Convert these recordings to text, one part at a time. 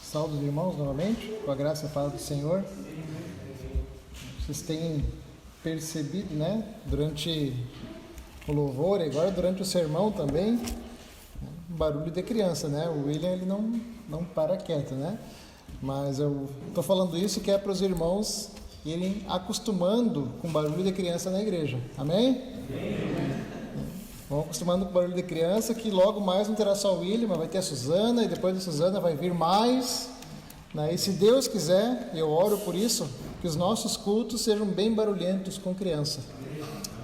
Saúde os irmãos novamente, com a graça e a paz do Senhor. Vocês têm percebido, né, durante o louvor e agora durante o sermão também, barulho de criança, né? O William, ele não para quieto, né? Mas eu estou falando isso que é para os irmãos irem acostumando com barulho de criança na igreja. Amém? Vão acostumando com barulho de criança, que logo mais não terá só o William, mas vai ter a Suzana, e depois da Suzana vai vir mais, né? E se Deus quiser, eu oro por isso, que os nossos cultos sejam bem barulhentos com criança,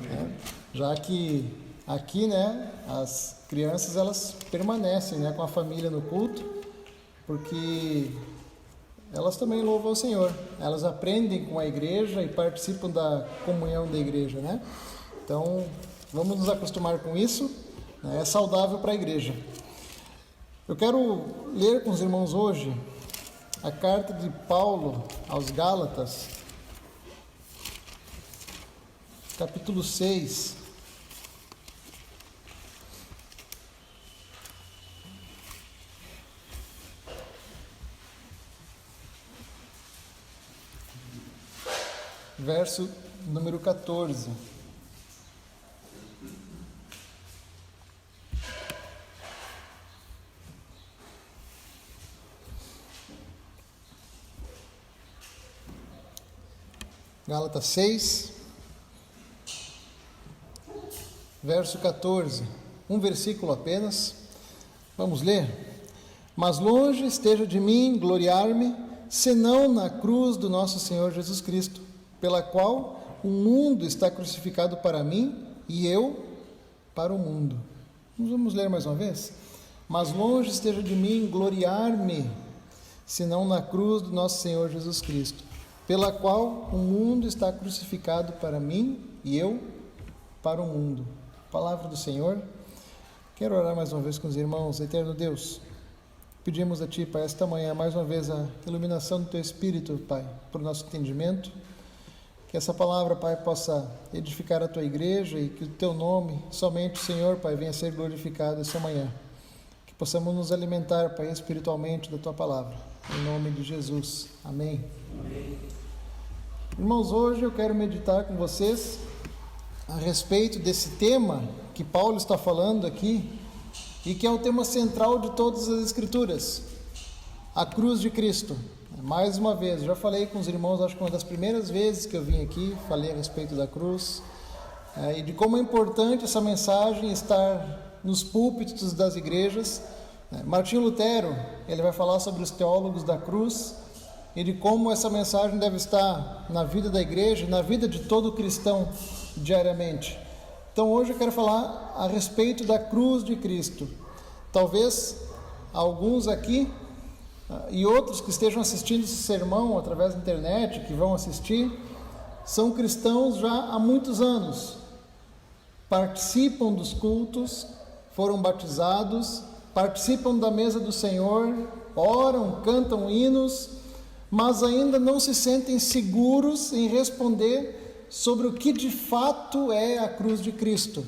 né? Já que aqui, né, as crianças, elas permanecem, né, com a família no culto, porque elas também louvam o Senhor, elas aprendem com a igreja e participam da comunhão da igreja, né? Então, vamos nos acostumar com isso, né? É saudável para a igreja. Eu quero ler com os irmãos hoje a carta de Paulo aos Gálatas, capítulo 6. Verso número 14. Gálatas 6, verso 14, um versículo apenas, vamos ler. Mas longe esteja de mim gloriar-me, senão na cruz do nosso Senhor Jesus Cristo, pela qual o mundo está crucificado para mim e eu para o mundo. Vamos ler mais uma vez? Mas longe esteja de mim gloriar-me, senão na cruz do nosso Senhor Jesus Cristo, pela qual o mundo está crucificado para mim e eu para o mundo. Palavra do Senhor. Quero orar mais uma vez com os irmãos. Eterno Deus, pedimos a Ti, Pai, esta manhã, mais uma vez, a iluminação do Teu Espírito, Pai, para o nosso entendimento. Que essa palavra, Pai, possa edificar a Tua igreja e que o Teu nome, somente o Senhor, Pai, venha a ser glorificado esta manhã. Que possamos nos alimentar, Pai, espiritualmente da Tua palavra. Em nome de Jesus. Amém. Amém. Irmãos, hoje eu quero meditar com vocês a respeito desse tema que Paulo está falando aqui e que é o tema central de todas as Escrituras, a cruz de Cristo. Mais uma vez, já falei com os irmãos, acho que uma das primeiras vezes que eu vim aqui, falei a respeito da cruz, e de como é importante essa mensagem estar nos púlpitos das igrejas. Martinho Lutero, ele vai falar sobre os teólogos da cruz e de como essa mensagem deve estar na vida da igreja, na vida de todo cristão diariamente. Então hoje eu quero falar a respeito da cruz de Cristo. Talvez alguns aqui e outros que estejam assistindo esse sermão através da internet, que vão assistir, são cristãos já há muitos anos, participam dos cultos, foram batizados, participam da mesa do Senhor, oram, cantam hinos, mas ainda não se sentem seguros em responder sobre o que de fato é a cruz de Cristo,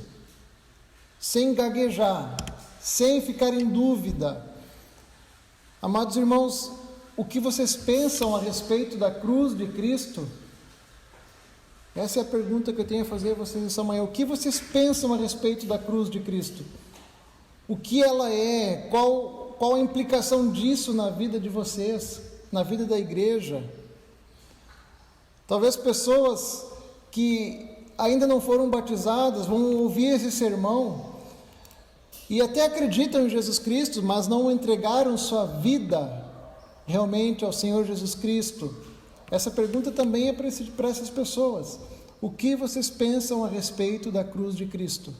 sem gaguejar, sem ficar em dúvida. Amados irmãos, o que vocês pensam a respeito da cruz de Cristo? Essa é a pergunta que eu tenho a fazer a vocês essa manhã. O que vocês pensam a respeito da cruz de Cristo? O que ela é? Qual a implicação disso na vida de vocês, na vida da igreja? Talvez pessoas que ainda não foram batizadas vão ouvir esse sermão e até acreditam em Jesus Cristo, mas não entregaram sua vida realmente ao Senhor Jesus Cristo. Essa pergunta também é para essas pessoas. O que vocês pensam a respeito da cruz de Cristo?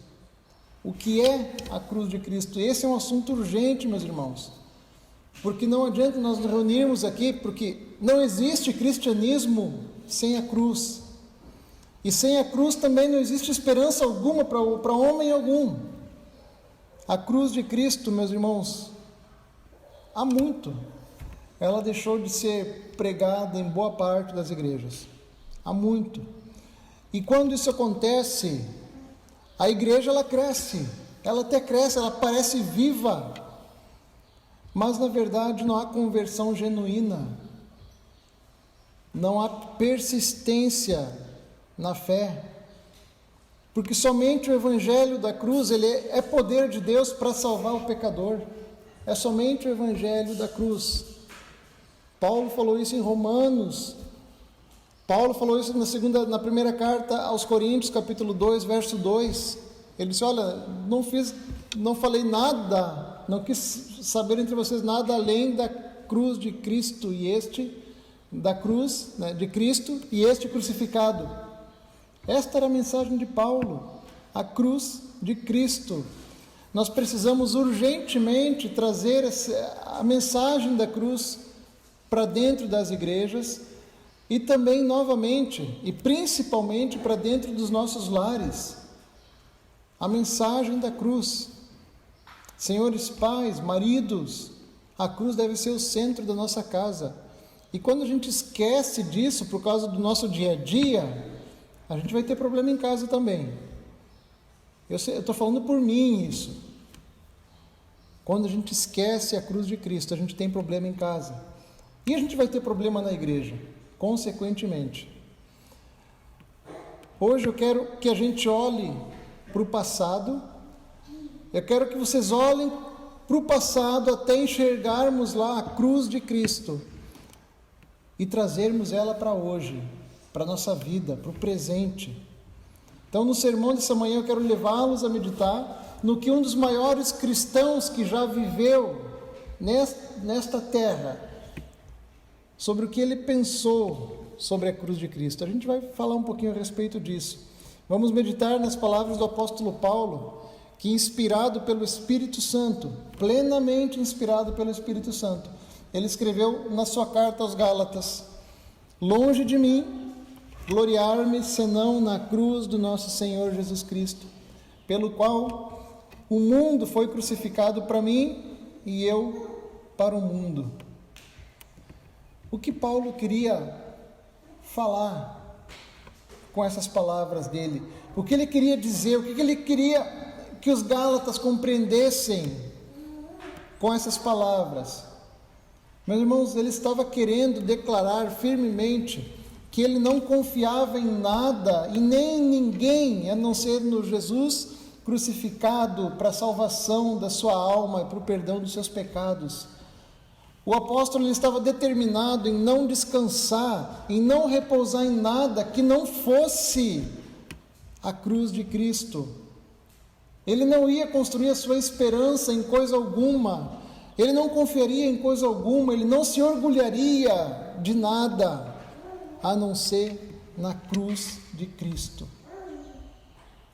O que é a cruz de Cristo? Esse é um assunto urgente, meus irmãos, porque não adianta nós nos reunirmos aqui, porque não existe cristianismo sem a cruz, e sem a cruz também não existe esperança alguma para homem algum. A cruz de Cristo, meus irmãos, há muito ela deixou de ser pregada em boa parte das igrejas, há muito, e quando isso acontece, a igreja ela cresce, ela até cresce, ela parece viva, Mas na verdade não há conversão genuína, não há persistência na fé, porque somente o Evangelho da cruz, ele é poder de Deus para salvar o pecador. É somente o Evangelho da cruz. Paulo falou isso em Romanos. Paulo falou isso na primeira carta aos Coríntios, capítulo 2, verso 2. Ele disse, olha, não falei nada, não quis saber entre vocês nada além da cruz de Cristo da cruz, né, de Cristo e este crucificado. Esta era a mensagem de Paulo, a cruz de Cristo. Nós precisamos urgentemente trazer a mensagem da cruz para dentro das igrejas e também novamente e principalmente para dentro dos nossos lares. A mensagem da cruz. Senhores pais, maridos, a cruz deve ser o centro da nossa casa. E quando a gente esquece disso por causa do nosso dia a dia, a gente vai ter problema em casa também. Eu estou falando por mim isso. Quando a gente esquece a cruz de Cristo, a gente tem problema em casa. E a gente vai ter problema na igreja, consequentemente. Hoje eu quero que a gente olhe para o passado. Eu quero que vocês olhem para o passado até enxergarmos lá a cruz de Cristo e trazermos ela para hoje, para a nossa vida, para o presente. Então, no sermão dessa manhã, eu quero levá-los a meditar no que um dos maiores cristãos que já viveu nesta terra, sobre o que ele pensou sobre a cruz de Cristo. A gente vai falar um pouquinho a respeito disso. Vamos meditar nas palavras do apóstolo Paulo, que inspirado pelo Espírito Santo, plenamente inspirado pelo Espírito Santo, ele escreveu na sua carta aos Gálatas: longe de mim gloriar-me senão na cruz do nosso Senhor Jesus Cristo, pelo qual o mundo foi crucificado para mim e eu para o mundo. O que Paulo queria falar com essas palavras dele? O que ele queria dizer? O que ele queria que os Gálatas compreendessem com essas palavras? Meus irmãos, ele estava querendo declarar firmemente que ele não confiava em nada e nem em ninguém, a não ser no Jesus crucificado para a salvação da sua alma e para o perdão dos seus pecados. O apóstolo ele estava determinado em não descansar, em não repousar em nada que não fosse a cruz de Cristo. Ele não ia construir a sua esperança em coisa alguma, ele não confiaria em coisa alguma, ele não se orgulharia de nada, a não ser na cruz de Cristo.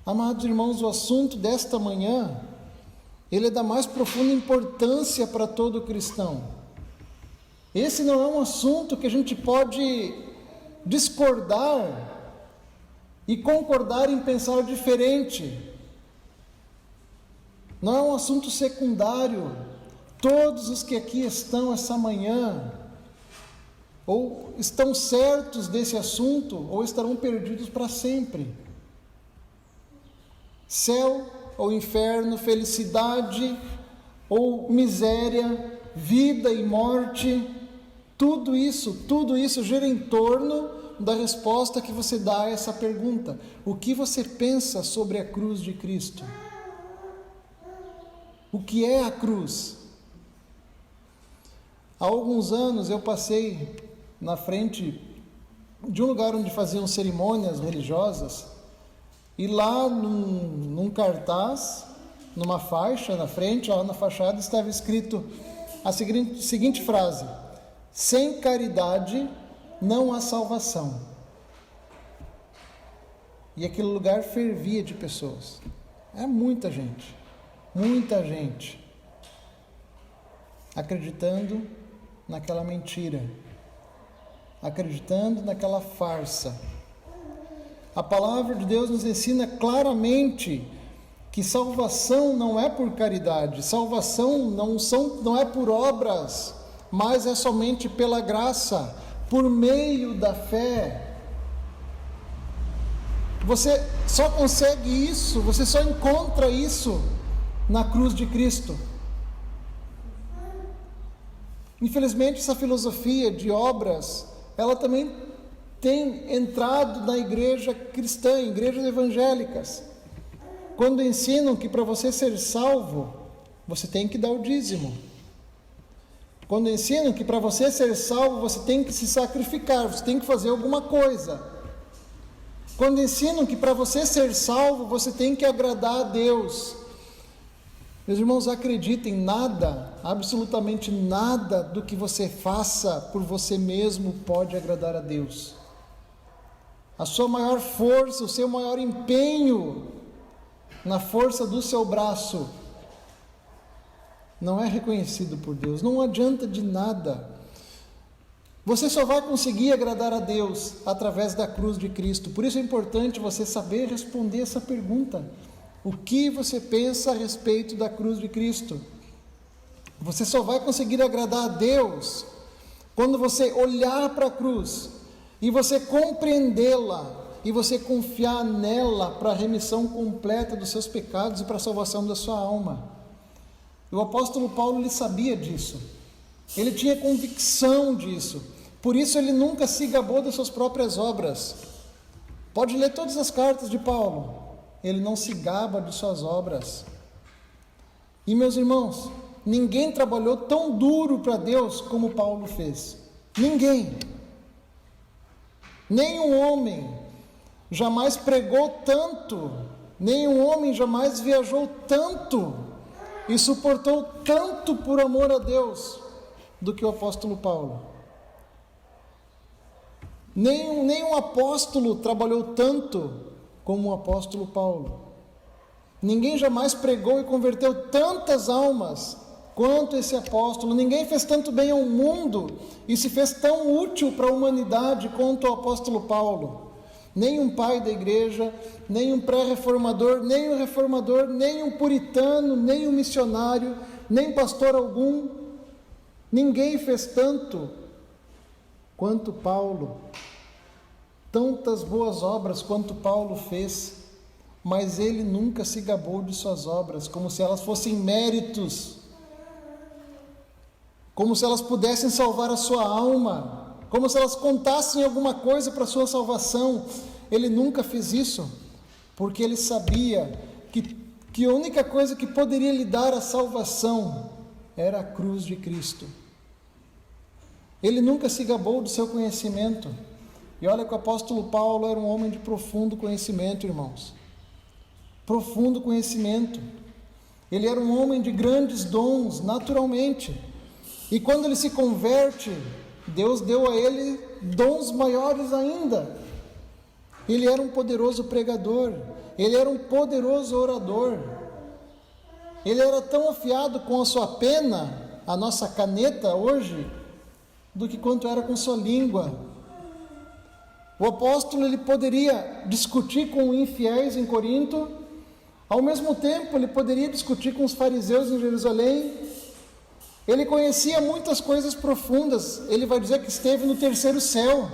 Amados irmãos, o assunto desta manhã, ele é da mais profunda importância para todo cristão. Esse não é um assunto que a gente pode discordar e concordar em pensar diferente. Não é um assunto secundário. Todos os que aqui estão essa manhã, ou estão certos desse assunto, ou estarão perdidos para sempre. Céu ou inferno, felicidade ou miséria, vida e morte, tudo isso gira em torno da resposta que você dá a essa pergunta. O que você pensa sobre a cruz de Cristo? O que é a cruz? Há alguns anos eu passei na frente de um lugar onde faziam cerimônias religiosas, e lá num cartaz, numa faixa na frente, lá na fachada, estava escrito a seguinte frase: sem caridade não há salvação. E aquele lugar fervia de pessoas. É muita gente acreditando naquela mentira, acreditando naquela farsa. A palavra de Deus nos ensina claramente que salvação não é por caridade, salvação não é por obras, mas é somente pela graça, por meio da fé. Você só consegue isso, você só encontra isso na cruz de Cristo. Infelizmente, essa filosofia de obras, ela também tem entrado na igreja cristã, em igrejas evangélicas, quando ensinam que para você ser salvo, você tem que dar o dízimo. Quando ensinam que para você ser salvo, você tem que se sacrificar, você tem que fazer alguma coisa. Quando ensinam que para você ser salvo, você tem que agradar a Deus. Meus irmãos, acreditem, nada, absolutamente nada do que você faça por você mesmo pode agradar a Deus. A sua maior força, o seu maior empenho na força do seu braço não é reconhecido por Deus, não adianta de nada. Você só vai conseguir agradar a Deus através da cruz de Cristo. Por isso é importante você saber responder essa pergunta. O que você pensa a respeito da cruz de Cristo? Você só vai conseguir agradar a Deus quando você olhar para a cruz e você compreendê-la e você confiar nela para a remissão completa dos seus pecados e para a salvação da sua alma. O apóstolo Paulo, ele sabia disso. Ele tinha convicção disso. Por isso ele nunca se gabou das suas próprias obras. Pode ler todas as cartas de Paulo. Ele não se gaba de suas obras. E meus irmãos, ninguém trabalhou tão duro para Deus como Paulo fez. Ninguém. Nenhum homem jamais pregou tanto. Nenhum homem jamais viajou tanto e suportou tanto por amor a Deus do que o apóstolo Paulo. Nenhum apóstolo trabalhou tanto como o apóstolo Paulo. Ninguém jamais pregou e converteu tantas almas quanto esse apóstolo. Ninguém fez tanto bem ao mundo e se fez tão útil para a humanidade quanto o apóstolo Paulo. Nem um pai da igreja, nem um pré-reformador, nem um reformador, nem um puritano, nem um missionário, nem pastor algum. Ninguém fez tanto quanto Paulo. Tantas boas obras quanto Paulo fez, mas ele nunca se gabou de suas obras, como se elas fossem méritos, como se elas pudessem salvar a sua alma, como se elas contassem alguma coisa para a sua salvação. Ele nunca fez isso, porque ele sabia que a única coisa que poderia lhe dar a salvação era a cruz de Cristo. Ele nunca se gabou do seu conhecimento. E olha que o apóstolo Paulo era um homem de profundo conhecimento, irmãos. Profundo conhecimento. Ele era um homem de grandes dons, naturalmente. E quando ele se converte, Deus deu a ele dons maiores ainda. Ele era um poderoso pregador. Ele era um poderoso orador. Ele era tão afiado com a sua pena, a nossa caneta hoje, do que quanto era com sua língua. O apóstolo, ele poderia discutir com infiéis em Corinto, ao mesmo tempo ele poderia discutir com os fariseus em Jerusalém. Ele conhecia muitas coisas profundas. Ele vai dizer que esteve no terceiro céu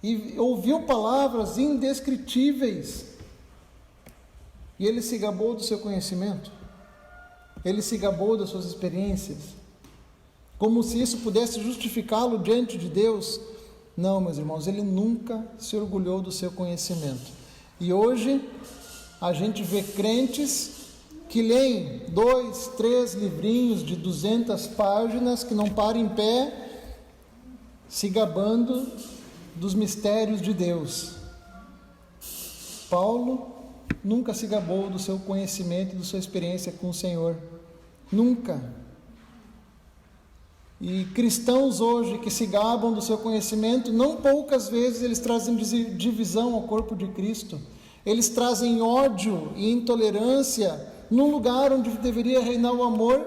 e ouviu palavras indescritíveis. E ele se gabou do seu conhecimento. Ele se gabou das suas experiências, como se isso pudesse justificá-lo diante de Deus. Não, meus irmãos, ele nunca se orgulhou do seu conhecimento. E hoje a gente vê crentes que leem 2, 3 livrinhos de 200 páginas, que não param em pé, se gabando dos mistérios de Deus. Paulo nunca se gabou do seu conhecimento e da sua experiência com o Senhor. Nunca. E cristãos hoje que se gabam do seu conhecimento, não poucas vezes eles trazem divisão ao corpo de Cristo. Eles trazem ódio e intolerância num lugar onde deveria reinar o amor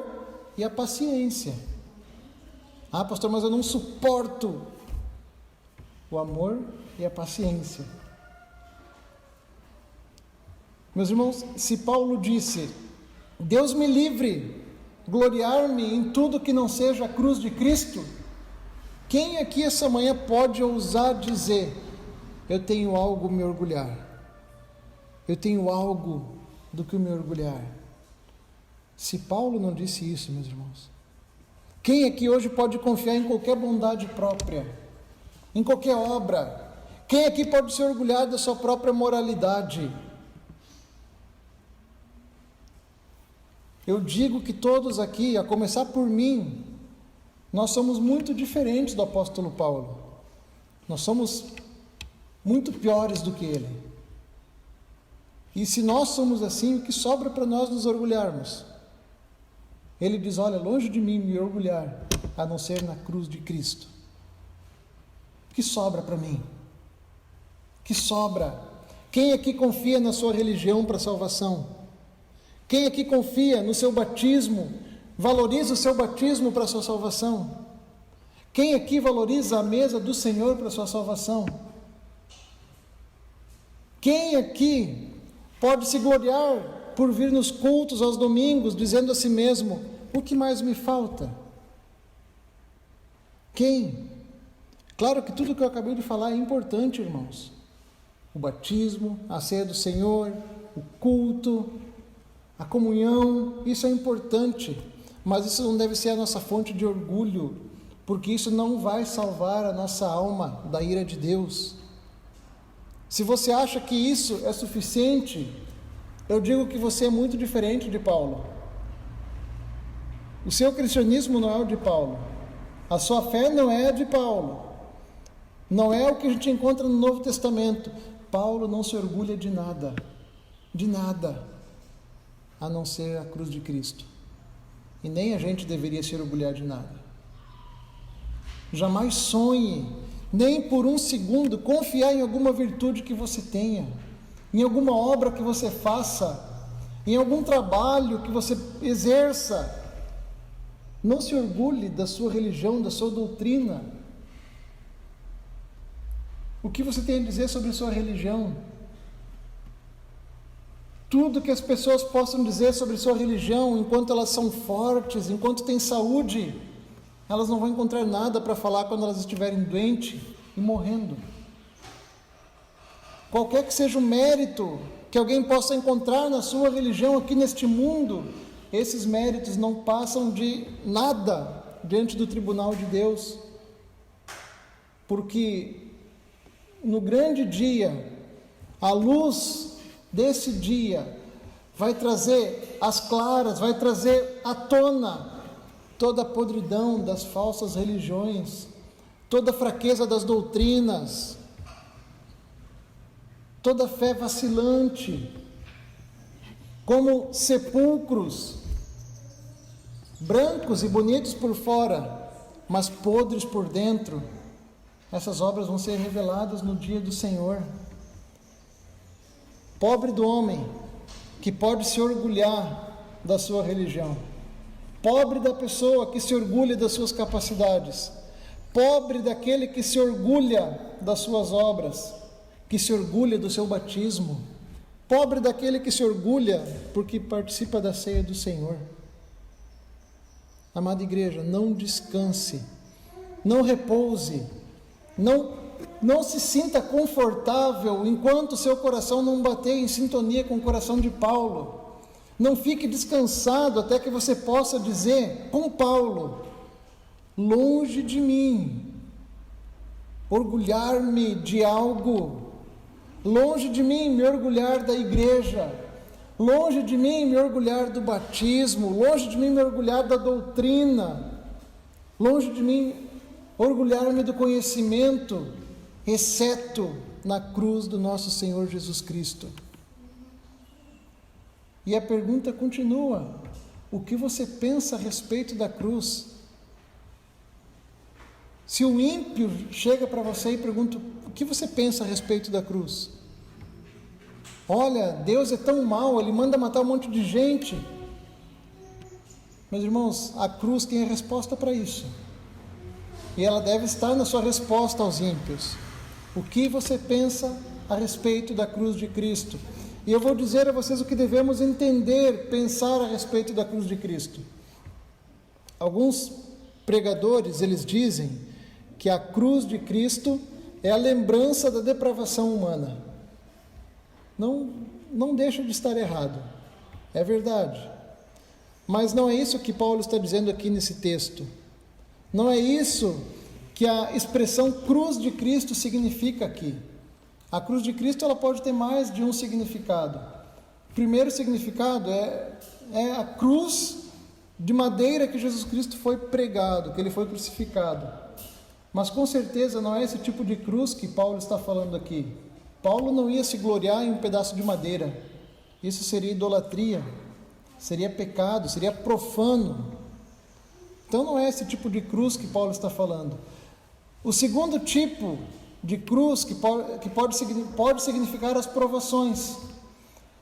e a paciência. Ah, pastor, mas eu não suporto o amor e a paciência. Meus irmãos, se Paulo disse: Deus me livre, gloriar-me em tudo que não seja a cruz de Cristo, quem aqui essa manhã pode ousar dizer: eu tenho algo a me orgulhar, eu tenho algo do que me orgulhar? Se Paulo não disse isso, meus irmãos, Quem aqui hoje pode confiar em qualquer bondade própria, em qualquer obra? Quem aqui pode se orgulhar da sua própria moralidade? Eu digo que todos aqui, a começar por mim, nós somos muito diferentes do apóstolo Paulo. Nós somos muito piores do que ele. E se nós somos assim, o que sobra para nós nos orgulharmos? Ele diz, olha, longe de mim me orgulhar, a não ser na cruz de Cristo. O que sobra para mim? O que sobra? Quem aqui confia na sua religião para salvação? Quem aqui confia no seu batismo, valoriza o seu batismo para a sua salvação? Quem aqui valoriza a mesa do Senhor para a sua salvação? Quem aqui pode se gloriar por vir nos cultos aos domingos, dizendo a si mesmo, o que mais me falta? Quem? Claro que tudo que eu acabei de falar é importante, irmãos. O batismo, a ceia do Senhor, o culto, a comunhão, isso é importante, mas isso não deve ser a nossa fonte de orgulho, porque isso não vai salvar a nossa alma da ira de Deus. Se você acha que isso é suficiente, eu digo que você é muito diferente de Paulo. O seu cristianismo não é o de Paulo. A sua fé não é a de Paulo. Não é o que a gente encontra no Novo Testamento. Paulo não se orgulha de nada, a não ser a cruz de Cristo. E nem a gente deveria se orgulhar de nada. Jamais sonhe, nem por um segundo, confiar em alguma virtude que você tenha, em alguma obra que você faça, em algum trabalho que você exerça. Não se orgulhe da sua religião, da sua doutrina. O que você tem a dizer sobre a sua religião? Tudo que as pessoas possam dizer sobre sua religião, enquanto elas são fortes, enquanto têm saúde, elas não vão encontrar nada para falar quando elas estiverem doentes e morrendo. Qualquer que seja o mérito que alguém possa encontrar na sua religião aqui neste mundo, esses méritos não passam de nada diante do tribunal de Deus. Porque no grande dia, a luz desse dia vai trazer às claras, vai trazer à tona toda a podridão das falsas religiões, toda a fraqueza das doutrinas, toda a fé vacilante, como sepulcros, brancos e bonitos por fora, mas podres por dentro. Essas obras vão ser reveladas no dia do Senhor. Pobre do homem que pode se orgulhar da sua religião. Pobre da pessoa que se orgulha das suas capacidades. Pobre daquele que se orgulha das suas obras, que se orgulha do seu batismo. Pobre daquele que se orgulha porque participa da ceia do Senhor. Amada igreja, não descanse, não repouse, não se sinta confortável enquanto seu coração não bater em sintonia com o coração de Paulo. Não fique descansado até que você possa dizer, com Paulo, longe de mim orgulhar-me de algo, longe de mim me orgulhar da igreja, longe de mim me orgulhar do batismo, longe de mim me orgulhar da doutrina, longe de mim orgulhar-me do conhecimento, exceto na cruz do nosso Senhor Jesus Cristo. E a pergunta continua: o que você pensa a respeito da cruz? Se o ímpio chega para você e pergunta, o que você pensa a respeito da cruz? Olha, Deus é tão mau, Ele manda matar um monte de gente. Meus irmãos, a cruz tem a resposta para isso. E ela deve estar na sua resposta aos ímpios. O que você pensa a respeito da cruz de Cristo? E eu vou dizer a vocês o que devemos entender, pensar a respeito da cruz de Cristo. Alguns pregadores, eles dizem que a cruz de Cristo é a lembrança da depravação humana. Não deixa de estar errado, é verdade. Mas não é isso que Paulo está dizendo aqui nesse texto. Não é isso que a expressão cruz de Cristo significa aqui. A cruz de Cristo ela pode ter mais de um significado. O primeiro significado é a cruz de madeira que Jesus Cristo foi pregado, que ele foi crucificado. Mas com certeza não é esse tipo de cruz que Paulo está falando aqui. Paulo não ia se gloriar em um pedaço de madeira. Isso seria idolatria, seria pecado, seria profano. Então não é esse tipo de cruz que Paulo está falando. O segundo tipo de cruz que pode significar as provações.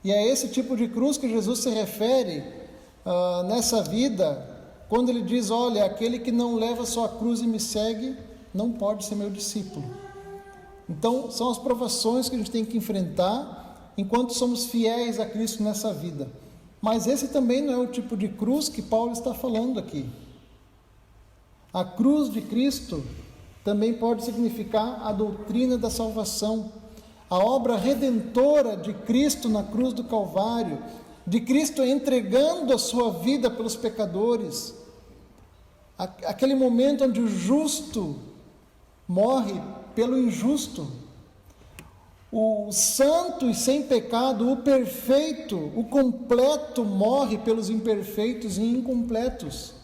E é esse tipo de cruz que Jesus se refere nessa vida, quando ele diz, olha, aquele que não leva sua cruz e me segue, não pode ser meu discípulo. Então são as provações que a gente tem que enfrentar enquanto somos fiéis a Cristo nessa vida. Mas esse também não é o tipo de cruz que Paulo está falando aqui. A cruz de Cristo também pode significar a doutrina da salvação, a obra redentora de Cristo na cruz do Calvário, de Cristo entregando a sua vida pelos pecadores, aquele momento onde o justo morre pelo injusto, o santo e sem pecado, o perfeito, o completo morre pelos imperfeitos e incompletos.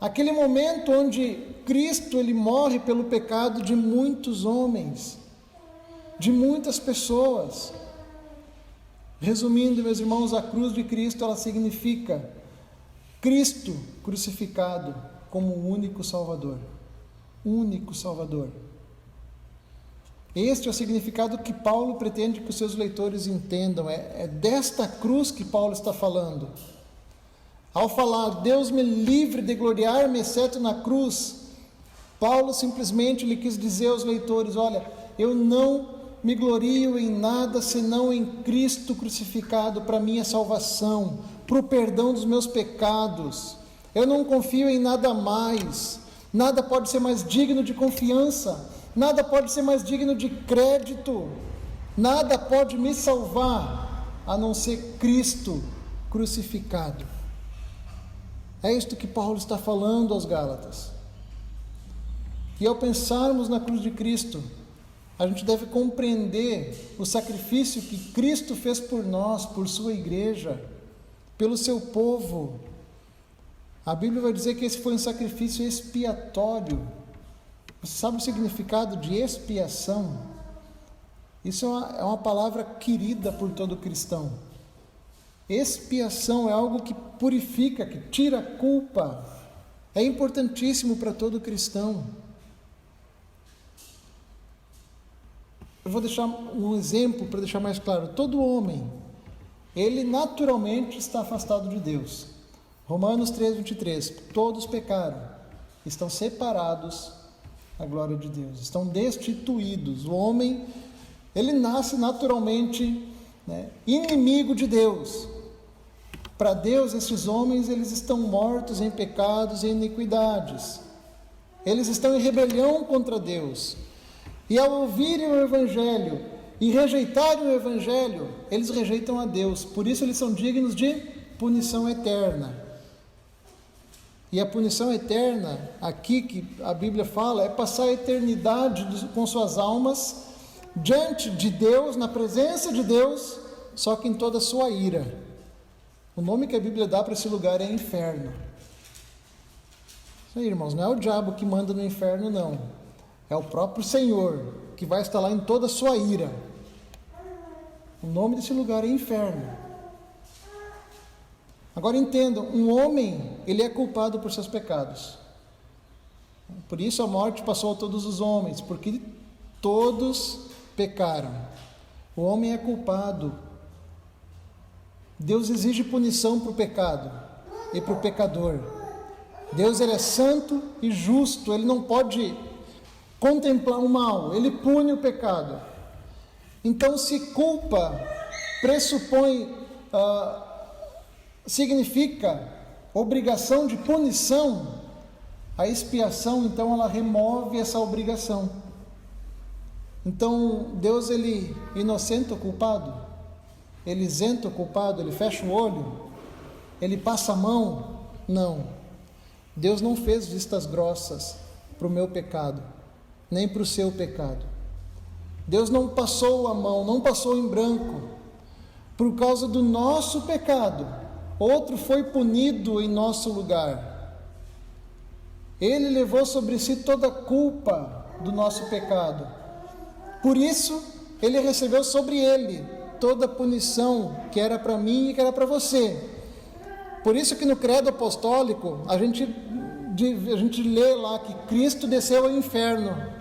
Aquele momento onde Cristo ele morre pelo pecado de muitos homens, de muitas pessoas. Resumindo, meus irmãos, a cruz de Cristo ela significa Cristo crucificado como o único Salvador. Único Salvador. Este é o significado que Paulo pretende que os seus leitores entendam. É desta cruz que Paulo está falando. Ao falar, Deus me livre de gloriar-me, exceto na cruz, Paulo simplesmente lhe quis dizer aos leitores, olha, eu não me glorio em nada senão em Cristo crucificado para minha salvação, para o perdão dos meus pecados. Eu não confio em nada mais, nada pode ser mais digno de confiança, nada pode ser mais digno de crédito, nada pode me salvar a não ser Cristo crucificado. É isto que Paulo está falando aos Gálatas. E ao pensarmos na cruz de Cristo, a gente deve compreender o sacrifício que Cristo fez por nós, por sua igreja, pelo seu povo. A Bíblia vai dizer que esse foi um sacrifício expiatório. Você sabe o significado de expiação? Isso é uma palavra querida por todo cristão. Expiação é algo que purifica, que tira a culpa. É importantíssimo para todo cristão. Eu vou deixar um exemplo para deixar mais claro. Todo homem, ele naturalmente está afastado de Deus. Romanos 3:23. Todos pecaram, estão separados da glória de Deus, estão destituídos. O homem, ele nasce naturalmente, inimigo de Deus. Para Deus, esses homens, eles estão mortos em pecados e iniquidades. Eles estão em rebelião contra Deus. E ao ouvirem o Evangelho e rejeitarem o Evangelho, eles rejeitam a Deus. Por isso eles são dignos de punição eterna. E a punição eterna, aqui que a Bíblia fala, é passar a eternidade com suas almas diante de Deus, na presença de Deus, só que em toda a sua ira. O nome que a Bíblia dá para esse lugar é inferno. Isso aí, irmãos, não é o diabo que manda no inferno, não. É o próprio Senhor que vai estar lá em toda a sua ira. O nome desse lugar é inferno. Agora entendam, um homem, ele é culpado por seus pecados. Por isso a morte passou a todos os homens, porque todos pecaram. O homem é culpado. Deus exige punição para o pecado e para o pecador. Deus, ele é santo e justo, ele não pode contemplar o mal, ele pune o pecado. Então, se culpa pressupõe, significa obrigação de punição, a expiação, então, ela remove essa obrigação. Então, Deus, ele inocenta o culpado? Ele isenta o culpado? Ele fecha o olho? Ele passa a mão? Não. Deus não fez vistas grossas para o meu pecado, nem para o seu pecado. Deus não passou a mão, não passou em branco. Por causa do nosso pecado, outro foi punido em nosso lugar. Ele levou sobre si toda a culpa do nosso pecado. Por isso, ele recebeu sobre ele toda a punição que era para mim e que era para você. Por isso que no credo apostólico, a gente lê lá que Cristo desceu ao inferno.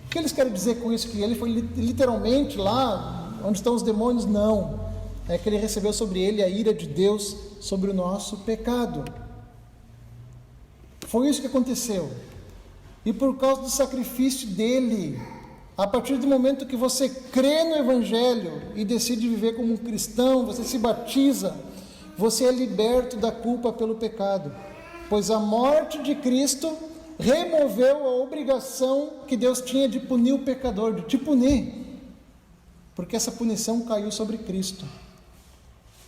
O que eles querem dizer com isso? Que ele foi literalmente lá onde estão os demônios? Não. É que ele recebeu sobre ele a ira de Deus sobre o nosso pecado. Foi isso que aconteceu. E por causa do sacrifício dele, a partir do momento que você crê no Evangelho e decide viver como um cristão, você se batiza, você é liberto da culpa pelo pecado. Pois a morte de Cristo removeu a obrigação que Deus tinha de punir o pecador, de te punir. Porque essa punição caiu sobre Cristo.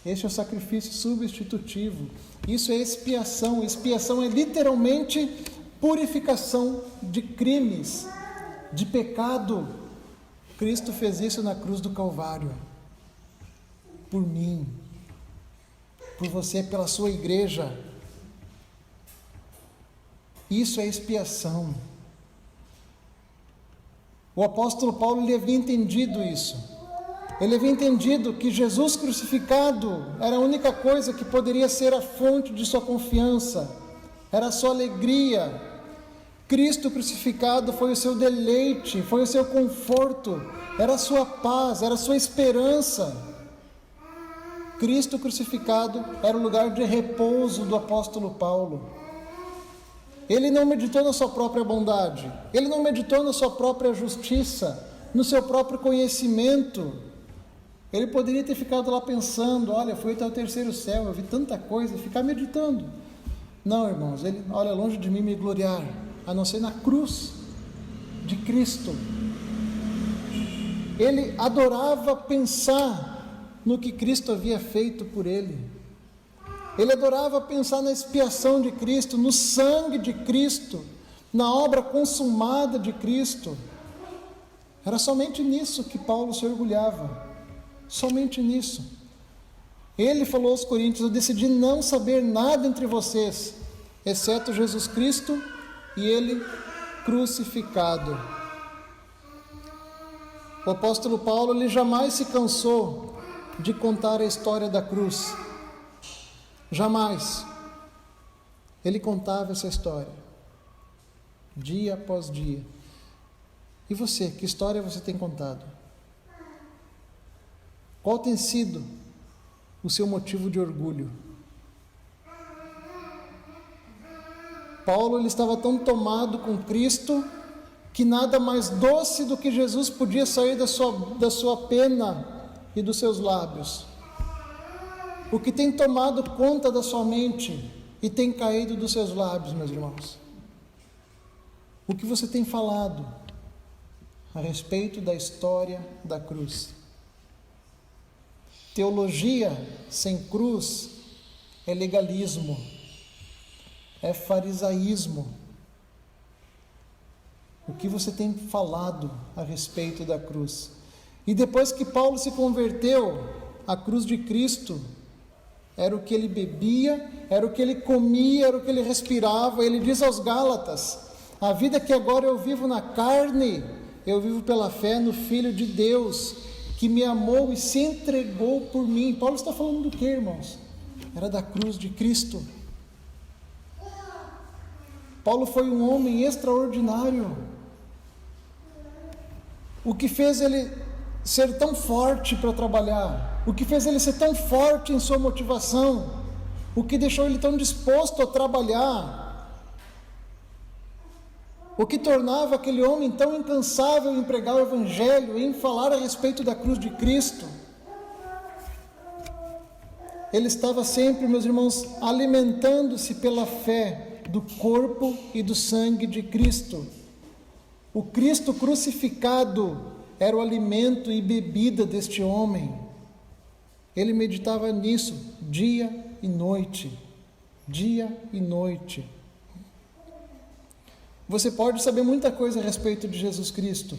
Este é o sacrifício substitutivo. Isso é expiação. Expiação é literalmente purificação de crimes, de pecado. Cristo fez isso na cruz do Calvário. Por mim, por você, pela sua igreja. Isso é expiação. O apóstolo Paulo ele havia entendido isso. Ele havia entendido que Jesus crucificado era a única coisa que poderia ser a fonte de sua confiança, era a sua alegria. Cristo crucificado foi o seu deleite, foi o seu conforto, era a sua paz, era a sua esperança. Cristo crucificado era o lugar de repouso do apóstolo Paulo. Ele não meditou na sua própria bondade, ele não meditou na sua própria justiça, no seu próprio conhecimento. Ele poderia ter ficado lá pensando, olha, fui até o terceiro céu, eu vi tanta coisa, e ficar meditando. Não, irmãos, ele, olha, longe de mim me gloriar, a não ser na cruz de Cristo. Ele adorava pensar no que Cristo havia feito por ele. Ele adorava pensar na expiação de Cristo, no sangue de Cristo, na obra consumada de Cristo. Era somente nisso que Paulo se orgulhava, somente nisso. Ele falou aos Coríntios, eu decidi não saber nada entre vocês, exceto Jesus Cristo e Ele crucificado. O apóstolo Paulo, ele jamais se cansou de contar a história da cruz. Jamais. Ele contava essa história, dia após dia. E você, que história você tem contado? Qual tem sido o seu motivo de orgulho? Paulo ele estava tão tomado com Cristo, que nada mais doce do que Jesus podia sair da sua pena e dos seus lábios. O que tem tomado conta da sua mente e tem caído dos seus lábios, meus irmãos? O que você tem falado a respeito da história da cruz? Teologia sem cruz é legalismo, é farisaísmo. O que você tem falado a respeito da cruz? E depois que Paulo se converteu, a cruz de Cristo era o que ele bebia, era o que ele comia, era o que ele respirava. Ele diz aos Gálatas, a vida que agora eu vivo na carne, eu vivo pela fé no Filho de Deus, que me amou e se entregou por mim. Paulo está falando do que, irmãos? Era da cruz de Cristo. Paulo foi um homem extraordinário. O que fez ele ser tão forte para trabalhar? O que fez ele ser tão forte em sua motivação? O que deixou ele tão disposto a trabalhar? O que tornava aquele homem tão incansável em pregar o Evangelho, em falar a respeito da cruz de Cristo? Ele estava sempre, meus irmãos, alimentando-se pela fé do corpo e do sangue de Cristo. O Cristo crucificado era o alimento e bebida deste homem. Ele meditava nisso dia e noite, dia e noite. Você pode saber muita coisa a respeito de Jesus Cristo.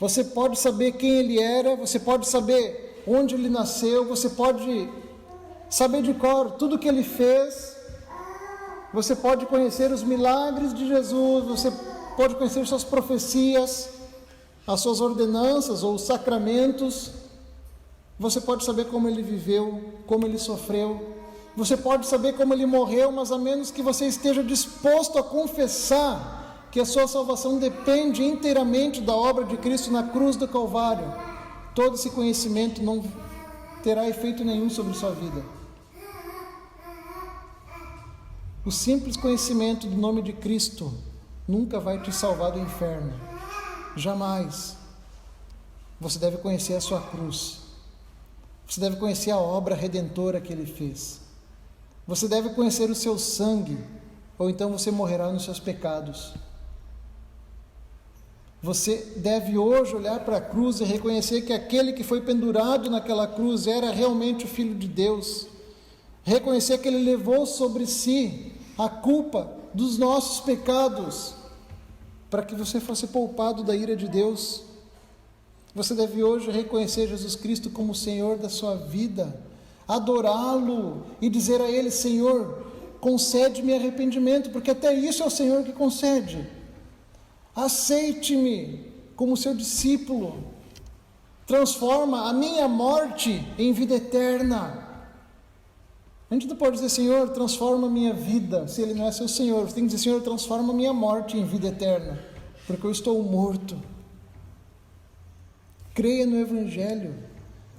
Você pode saber quem Ele era, você pode saber onde Ele nasceu, você pode saber de cor tudo que Ele fez. Você pode conhecer os milagres de Jesus, você pode conhecer suas profecias, as suas ordenanças ou os sacramentos. Você pode saber como Ele viveu, como Ele sofreu. Você pode saber como Ele morreu, mas a menos que você esteja disposto a confessar que a sua salvação depende inteiramente da obra de Cristo na cruz do Calvário, todo esse conhecimento não terá efeito nenhum sobre sua vida. O simples conhecimento do nome de Cristo nunca vai te salvar do inferno. Jamais. Você deve conhecer a sua cruz. Você deve conhecer a obra redentora que Ele fez. Você deve conhecer o seu sangue, ou então você morrerá nos seus pecados. Você deve hoje olhar para a cruz e reconhecer que aquele que foi pendurado naquela cruz era realmente o Filho de Deus. Reconhecer que Ele levou sobre si a culpa dos nossos pecados, para que você fosse poupado da ira de Deus. Você deve hoje reconhecer Jesus Cristo como o Senhor da sua vida, adorá-lo e dizer a Ele: Senhor, concede-me arrependimento, porque até isso é o Senhor que concede. Aceite-me como seu discípulo, transforma a minha morte em vida eterna. A gente não pode dizer: Senhor, transforma a minha vida, se Ele não é seu Senhor. Você tem que dizer: Senhor, transforma a minha morte em vida eterna, porque eu estou morto. Creia no Evangelho,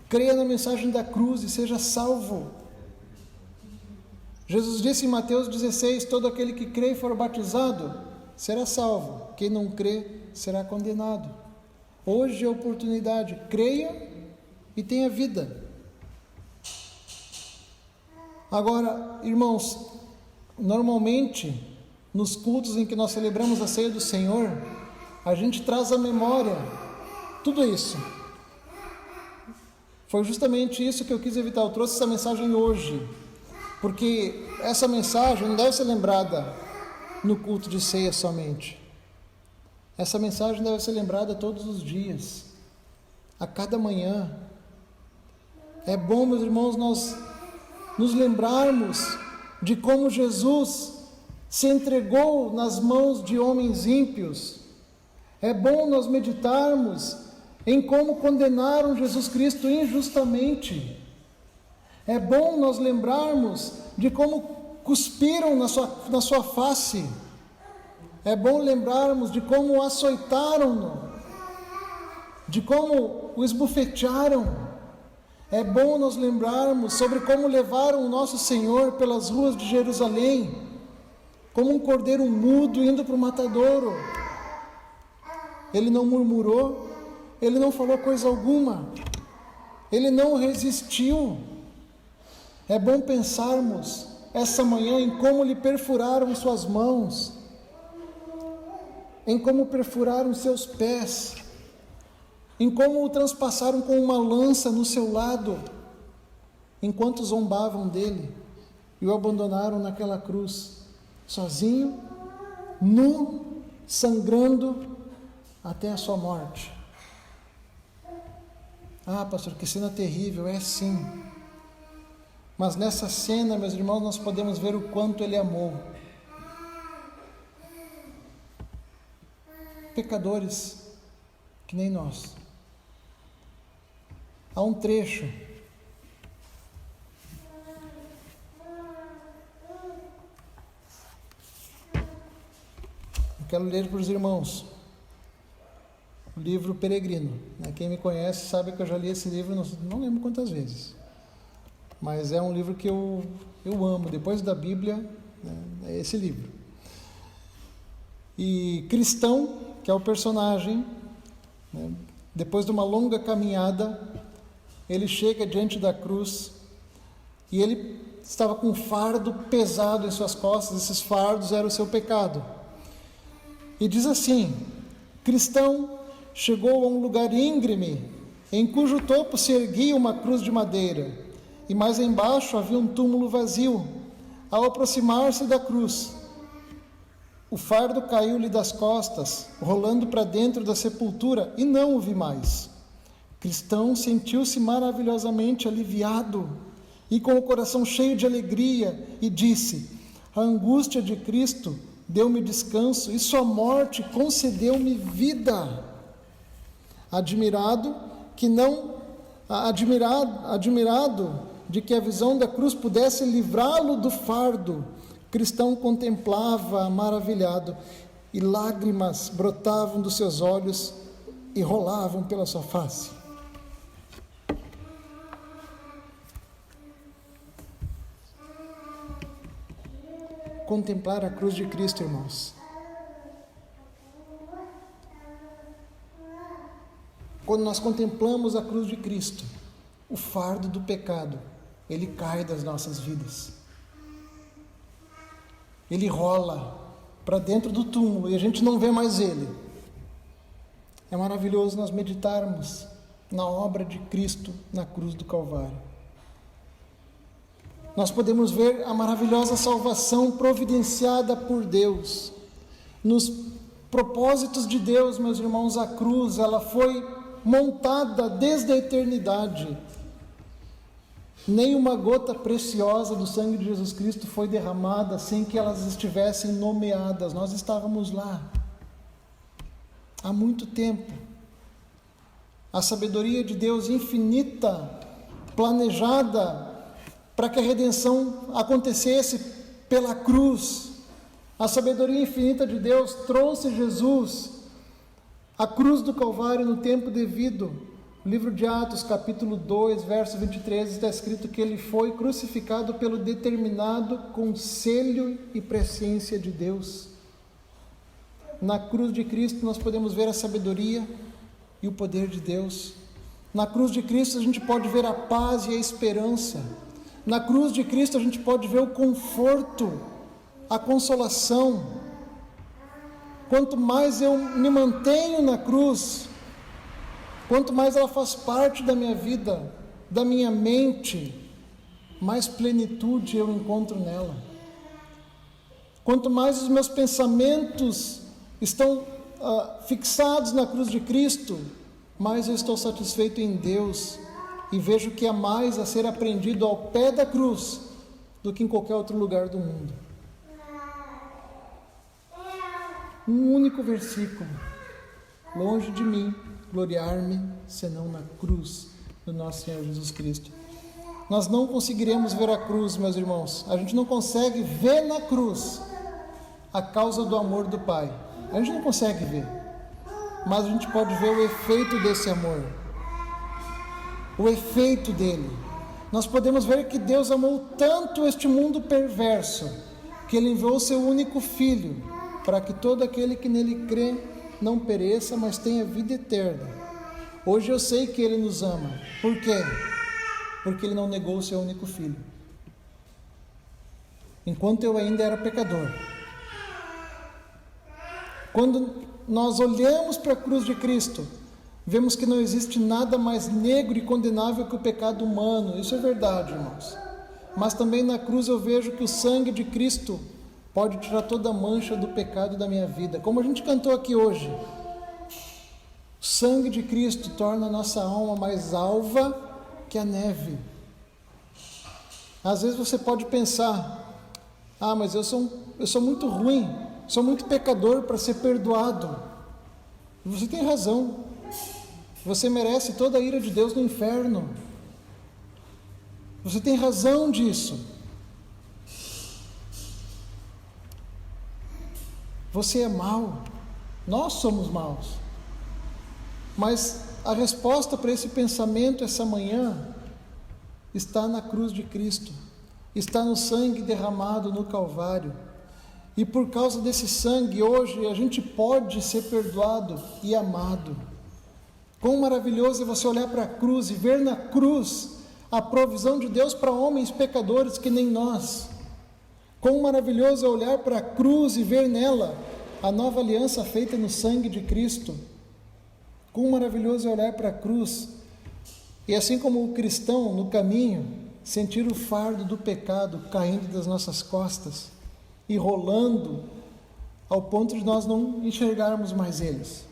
creia na mensagem da cruz e seja salvo. Jesus disse em Mateus 16: todo aquele que crê e for batizado será salvo, quem não crê será condenado. Hoje é a oportunidade, creia e tenha vida. Agora, irmãos, normalmente, nos cultos em que nós celebramos a ceia do Senhor, a gente traz à memória tudo isso. Foi justamente isso que eu quis evitar. Eu trouxe essa mensagem hoje, porque essa mensagem não deve ser lembrada no culto de ceia somente. Essa mensagem deve ser lembrada todos os dias, a cada manhã. É bom, meus irmãos, nós nos lembrarmos de como Jesus se entregou nas mãos de homens ímpios. É bom nós meditarmos em como condenaram Jesus Cristo injustamente. É bom nós lembrarmos de como cuspiram na sua face. É bom lembrarmos de como o açoitaram-no, de como o esbofetearam. É bom nós lembrarmos sobre como levaram o nosso Senhor pelas ruas de Jerusalém, como um cordeiro mudo indo para o matadouro. Ele não murmurou, Ele não falou coisa alguma, Ele não resistiu. É bom pensarmos essa manhã em como lhe perfuraram suas mãos, em como perfuraram seus pés, em como o transpassaram com uma lança no seu lado, enquanto zombavam dele e o abandonaram naquela cruz, sozinho, nu, sangrando até a sua morte. Ah, pastor, que cena terrível. É sim, mas nessa cena, meus irmãos, nós podemos ver o quanto Ele amou pecadores que nem nós. Há um trecho eu quero ler para os irmãos, o livro Peregrino. Quem me conhece sabe que eu já li esse livro, não lembro quantas vezes, mas é um livro que eu amo, depois da Bíblia, é esse livro. E Cristão, que é o personagem, depois de uma longa caminhada, ele chega diante da cruz e ele estava com um fardo pesado em suas costas. Esses fardos eram o seu pecado. E diz assim: Cristão chegou a um lugar íngreme, em cujo topo se erguia uma cruz de madeira, e mais embaixo havia um túmulo vazio. Ao aproximar-se da cruz, O fardo caiu-lhe das costas, rolando para dentro da sepultura, e não o vi mais. Cristão sentiu-se maravilhosamente aliviado e com o coração cheio de alegria, e disse: a angústia de Cristo deu-me descanso e sua morte concedeu-me vida. Admirado de que a visão da cruz pudesse livrá-lo do fardo, Cristão contemplava maravilhado, e lágrimas brotavam dos seus olhos e rolavam pela sua face. Contemplar a cruz de Cristo, irmãos. Quando nós contemplamos a cruz de Cristo, o fardo do pecado, ele cai das nossas vidas. Ele rola para dentro do túmulo e a gente não vê mais ele. É maravilhoso nós meditarmos na obra de Cristo na cruz do Calvário. Nós podemos ver a maravilhosa salvação providenciada por Deus. Nos propósitos de Deus, meus irmãos, a cruz, ela foi montada desde a eternidade. Nem uma gota preciosa do sangue de Jesus Cristo foi derramada sem que elas estivessem nomeadas. Nós estávamos lá há muito tempo. A sabedoria de Deus infinita, planejada para que a redenção acontecesse pela cruz. A sabedoria infinita de Deus trouxe Jesus à cruz do Calvário no tempo devido. No livro de Atos, capítulo 2, verso 23, está escrito que ele foi crucificado pelo determinado conselho e presciência de Deus. Na cruz de Cristo nós podemos ver a sabedoria e o poder de Deus. Na cruz de Cristo a gente pode ver a paz e a esperança. Na cruz de Cristo a gente pode ver o conforto, a consolação. Quanto mais eu me mantenho na cruz, quanto mais ela faz parte da minha vida, da minha mente, mais plenitude eu encontro nela. Quanto mais os meus pensamentos estão fixados na cruz de Cristo, mais eu estou satisfeito em Deus e vejo que há mais a ser aprendido ao pé da cruz do que em qualquer outro lugar do mundo. Um único versículo: longe de mim gloriar-me, senão na cruz do nosso Senhor Jesus Cristo. Nós não conseguiremos ver a cruz, meus irmãos. A gente não consegue ver na cruz a causa do amor do Pai. A gente não consegue ver, mas a gente pode ver o efeito desse amor, o efeito dele. Nós podemos ver que Deus amou tanto este mundo perverso, que ele enviou o seu único Filho, para que todo aquele que nele crê não pereça, mas tenha vida eterna. Hoje eu sei que ele nos ama. Por quê? Porque ele não negou o seu único Filho. Enquanto eu ainda era pecador. Quando nós olhamos para a cruz de Cristo, vemos que não existe nada mais negro e condenável que o pecado humano. Isso é verdade, irmãos. Mas também na cruz eu vejo que o sangue de Cristo pode tirar toda a mancha do pecado da minha vida. Como a gente cantou aqui hoje, o sangue de Cristo torna a nossa alma mais alva que a neve. Às vezes você pode pensar: mas eu sou muito ruim, sou muito pecador para ser perdoado. Você tem razão. Você merece toda a ira de Deus no inferno. Você tem razão disso. Você é mau. Nós somos maus. Mas a resposta para esse pensamento essa manhã está na cruz de Cristo. Está no sangue derramado no Calvário. E por causa desse sangue, hoje a gente pode ser perdoado e amado. Quão maravilhoso é você olhar para a cruz e ver na cruz a provisão de Deus para homens pecadores que nem nós. Quão maravilhoso é olhar para a cruz e ver nela a nova aliança feita no sangue de Cristo. Quão maravilhoso é olhar para a cruz e, assim como o cristão no caminho, sentir o fardo do pecado caindo das nossas costas e rolando ao ponto de nós não enxergarmos mais eles.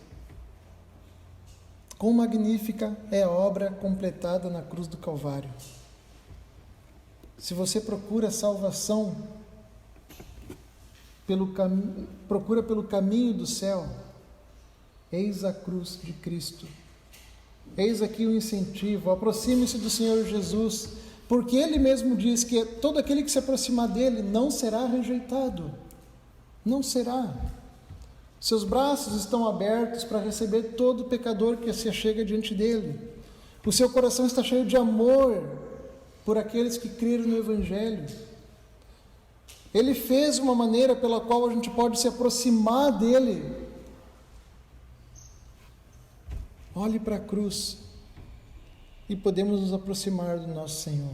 Quão magnífica é a obra completada na cruz do Calvário. Se você procura salvação, procura pelo caminho do céu, eis a cruz de Cristo. Eis aqui o incentivo, aproxime-se do Senhor Jesus, porque Ele mesmo diz que todo aquele que se aproximar dEle não será rejeitado. Não será. Seus braços estão abertos para receber todo pecador que se achega diante dEle. O seu coração está cheio de amor por aqueles que creram no Evangelho. Ele fez uma maneira pela qual a gente pode se aproximar dEle. Olhe para a cruz e podemos nos aproximar do nosso Senhor.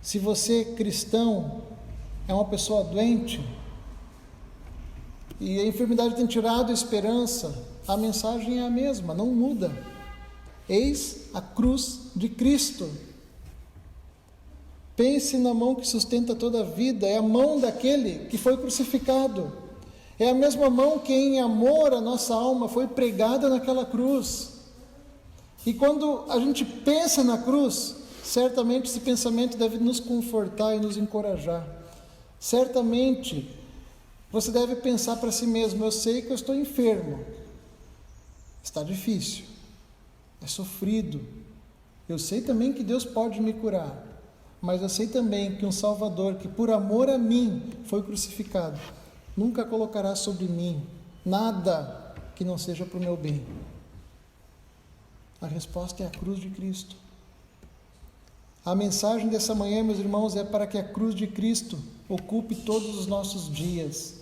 Se você, cristão, é uma pessoa doente e a enfermidade tem tirado a esperança, a mensagem é a mesma, não muda. Eis a cruz de Cristo. Pense na mão que sustenta toda a vida, é a mão daquele que foi crucificado. É a mesma mão que em amor à nossa alma foi pregada naquela cruz. E quando a gente pensa na cruz, certamente esse pensamento deve nos confortar e nos encorajar. Certamente você deve pensar para si mesmo: eu sei que eu estou enfermo, está difícil, é sofrido. Eu sei também que Deus pode me curar, mas eu sei também que um Salvador que por amor a mim foi crucificado nunca colocará sobre mim nada que não seja para o meu bem. A resposta é a cruz de Cristo. A mensagem dessa manhã, meus irmãos, é para que a cruz de Cristo ocupe todos os nossos dias.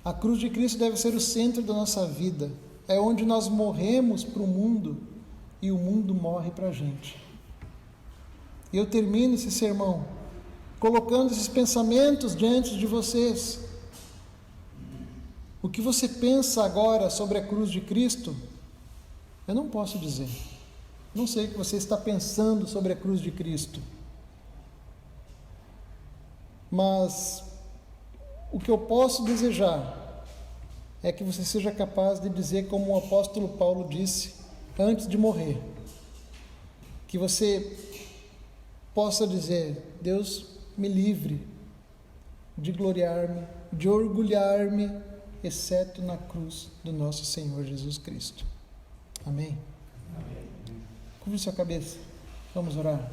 A cruz de Cristo deve ser o centro da nossa vida. É onde nós morremos para o mundo e o mundo morre para a gente. E eu termino esse sermão colocando esses pensamentos diante de vocês. O que você pensa agora sobre a cruz de Cristo, eu não posso dizer. Não sei o que você está pensando sobre a cruz de Cristo. Mas o que eu posso desejar é que você seja capaz de dizer como o apóstolo Paulo disse antes de morrer. Que você possa dizer: Deus me livre de gloriar-me, de orgulhar-me, exceto na cruz do nosso Senhor Jesus Cristo. Amém? Curve sua cabeça. Vamos orar.